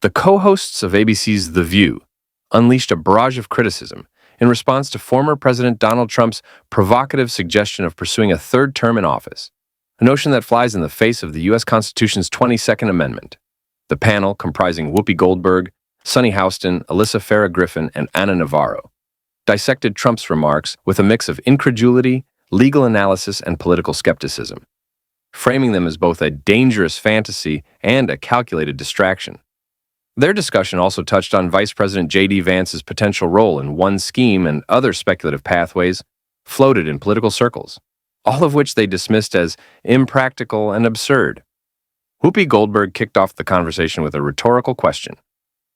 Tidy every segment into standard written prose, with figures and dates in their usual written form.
The co-hosts of ABC's The View unleashed a barrage of criticism in response to former President Donald Trump's provocative suggestion of pursuing a third term in office, a notion that flies in the face of the U.S. Constitution's 22nd Amendment. The panel, comprising Whoopi Goldberg, Sunny Hostin, Alyssa Farah Griffin, and Ana Navarro, dissected Trump's remarks with a mix of incredulity, legal analysis, and political skepticism, framing them as both a dangerous fantasy and a calculated distraction. Their discussion also touched on Vice President J.D. Vance's potential role in one scheme and other speculative pathways floated in political circles, all of which they dismissed as impractical and absurd. Whoopi Goldberg kicked off the conversation with a rhetorical question.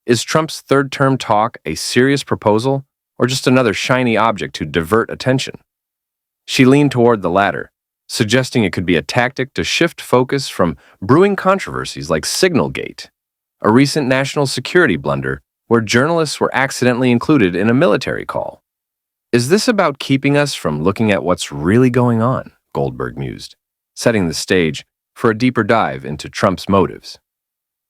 Is Trump's third-term talk a serious proposal or just another shiny object to divert attention? She leaned toward the latter, suggesting it could be a tactic to shift focus from brewing controversies like Signalgate, a recent national security blunder where journalists were accidentally included in a military call. Is this about keeping us from looking at what's really going on? Goldberg mused, setting the stage for a deeper dive into Trump's motives.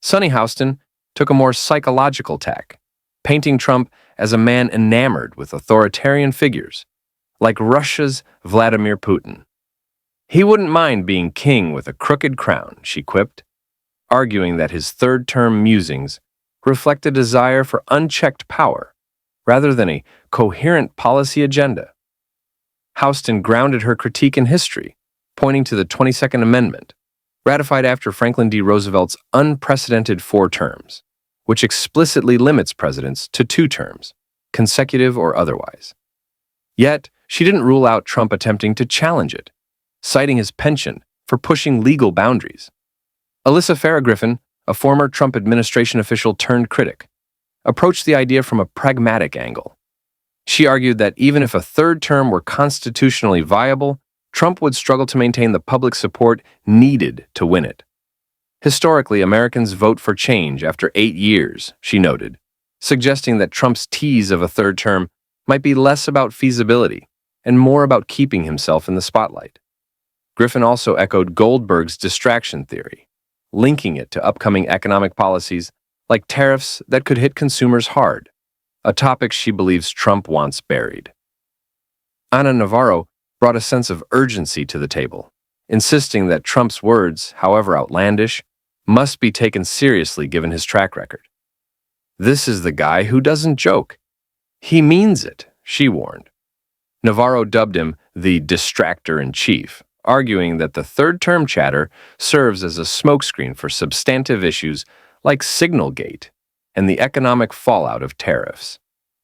Sunny Hostin took a more psychological tack, painting Trump as a man enamored with authoritarian figures, like Russia's Vladimir Putin. He wouldn't mind being king with a crooked crown, she quipped, arguing that his third-term musings reflect a desire for unchecked power rather than a coherent policy agenda. Hostin grounded her critique in history, pointing to the 22nd Amendment, ratified after Franklin D. Roosevelt's unprecedented 4 terms, which explicitly limits presidents to 2 terms, consecutive or otherwise. Yet, she didn't rule out Trump attempting to challenge it, citing his penchant for pushing legal boundaries. Alyssa Farah Griffin, a former Trump administration official turned critic, approached the idea from a pragmatic angle. She argued that even if a third term were constitutionally viable, Trump would struggle to maintain the public support needed to win it. Historically, Americans vote for change after 8 years, she noted, suggesting that Trump's tease of a third term might be less about feasibility and more about keeping himself in the spotlight. Griffin also echoed Goldberg's distraction theory, linking it to upcoming economic policies like tariffs that could hit consumers hard, a topic she believes Trump wants buried. Ana Navarro brought a sense of urgency to the table, insisting that Trump's words, however outlandish, must be taken seriously given his track record. This is the guy who doesn't joke. He means it, she warned. Navarro dubbed him the distractor-in-chief, arguing that the third-term chatter serves as a smokescreen for substantive issues like Signalgate and the economic fallout of tariffs.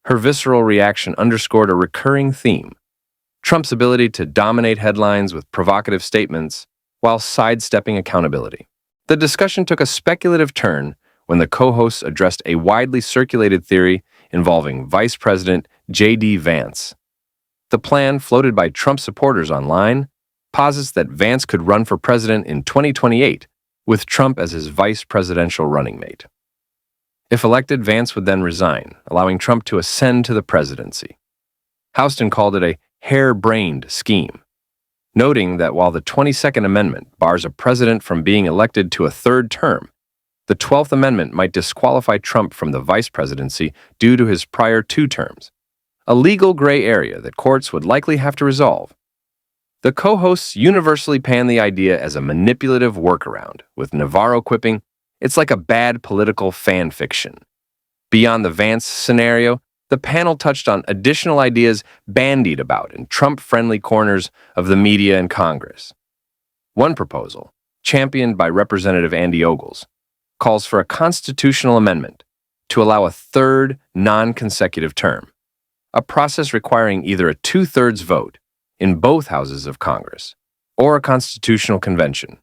Her visceral reaction underscored a recurring theme: Trump's ability to dominate headlines with provocative statements while sidestepping accountability. The discussion took a speculative turn when the co-hosts addressed a widely circulated theory involving Vice President J.D. Vance. The plan, floated by Trump supporters online, posits that Vance could run for president in 2028, with Trump as his vice presidential running mate. If elected, Vance would then resign, allowing Trump to ascend to the presidency. Hostin called it a hair-brained scheme, noting that while the 22nd Amendment bars a president from being elected to a third term, the 12th Amendment might disqualify Trump from the vice presidency due to his prior 2 terms, a legal gray area that courts would likely have to resolve. The co-hosts universally panned the idea as a manipulative workaround, with Navarro quipping, "It's like a bad political fan fiction." Beyond the Vance scenario, the panel touched on additional ideas bandied about in Trump-friendly corners of the media and Congress. One proposal, championed by Representative Andy Ogles, calls for a constitutional amendment to allow a third non-consecutive term, a process requiring either a 2/3 vote in both houses of Congress or a constitutional convention,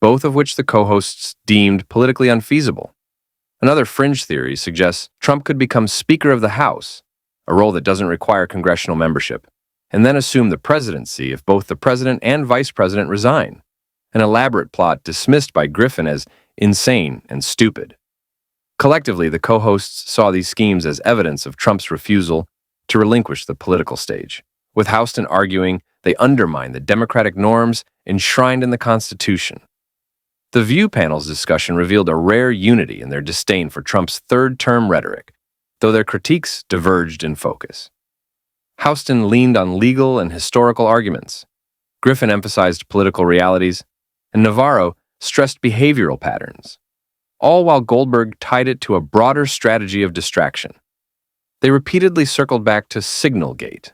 both of which the co-hosts deemed politically unfeasible. Another fringe theory suggests Trump could become Speaker of the House, a role that doesn't require congressional membership, and then assume the presidency if both the president and vice president resign, an elaborate plot dismissed by Griffin as insane and stupid. Collectively, the co-hosts saw these schemes as evidence of Trump's refusal to relinquish the political stage, with Hostin arguing they undermine the democratic norms enshrined in the Constitution. The View panel's discussion revealed a rare unity in their disdain for Trump's third-term rhetoric, though their critiques diverged in focus. Hostin leaned on legal and historical arguments. Griffin emphasized political realities, and Navarro stressed behavioral patterns, all while Goldberg tied it to a broader strategy of distraction. They repeatedly circled back to Signalgate,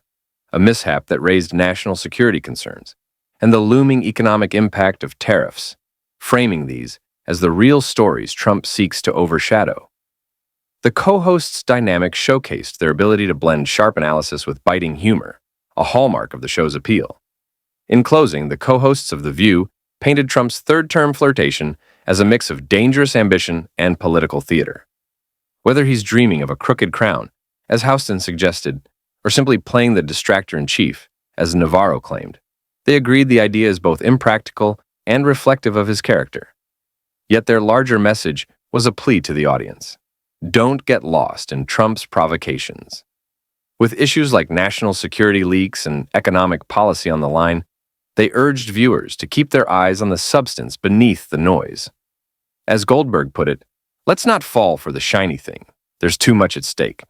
a mishap that raised national security concerns, and the looming economic impact of tariffs, framing these as the real stories Trump seeks to overshadow. The co-hosts' dynamic showcased their ability to blend sharp analysis with biting humor, a hallmark of the show's appeal. In closing, the co-hosts of The View painted Trump's third-term flirtation as a mix of dangerous ambition and political theater. Whether he's dreaming of a crooked crown, as Hostin suggested, or simply playing the distractor-in-chief, as Navarro claimed, they agreed the idea is both impractical and reflective of his character. Yet their larger message was a plea to the audience. Don't get lost in Trump's provocations. With issues like national security leaks and economic policy on the line, they urged viewers to keep their eyes on the substance beneath the noise. As Goldberg put it, let's not fall for the shiny thing. There's too much at stake.